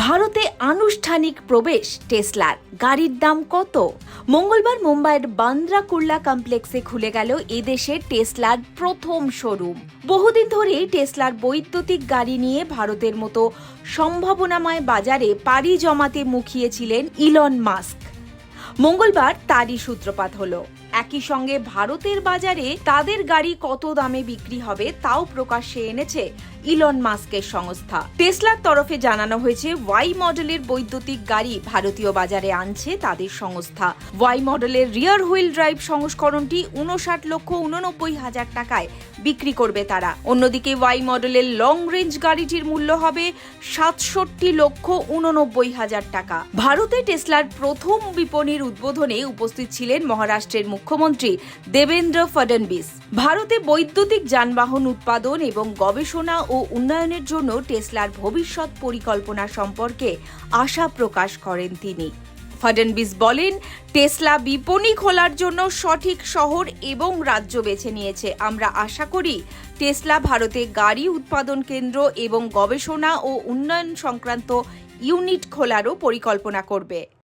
ভারতে আনুষ্ঠানিক প্রবেশ টেসলার। গাড়ির দাম কত? মঙ্গলবার মুম্বাইয়ের বান্দ্রা কুর্লা কমপ্লেক্সে খুলে গেল এদেশের টেসলার প্রথম শোরুম। বহুদিন ধরেই টেসলার বৈদ্যুতিক গাড়ি নিয়ে ভারতের মতো সম্ভাবনাময় বাজারে পাড়ি জমাতে মুখিয়েছিলেন ইলন মাস্ক। মঙ্গলবার তারই সূত্রপাত হলো। একই সঙ্গে ভারতের বাজারে তাদের গাড়ি কত দামে বিক্রি হবে তাও প্রকাশ্যে এনেছে ইলন মাস্কের সংস্থা। টেসলার তরফে জানানো হয়েছে, ওয়াই মডেলের বৈদ্যুতিক গাড়ি ভারতীয় বাজারে আনছে তাদের সংস্থা। ওয়াই মডেলের রিয়ার হুইল ড্রাইভ সংস্করণটি 59,89,000 টাকায় বিক্রি করবে তারা। অন্যদিকে ওয়াই মডেলের লং রেঞ্জ গাড়িটির মূল্য হবে 67,89,000 টাকা। ভারতে টেসলার প্রথম বিপণির উদ্বোধনে উপস্থিত ছিলেন মহারাষ্ট্রের মুখ্যমন্ত্রী দেবেন্দ্র ফডনবিস। ভারতে বৈদ্যুতিক যানবাহন উৎপাদন এবং গবেষণা ও উন্নয়নের জন্য টেসলার ভবিষ্যৎ পরিকল্পনা সম্পর্কে আশা প্রকাশ করেন তিনি। ফডনবিস বলেন, টেসলা বিপণি খোলার জন্য সঠিক শহর এবং রাজ্য বেছে নিয়েছে। আমরা আশা করি টেসলা ভারতে গাড়ি উৎপাদন কেন্দ্র এবং গবেষণা ও উন্নয়ন সংক্রান্ত ইউনিট খোলারও পরিকল্পনা করবে।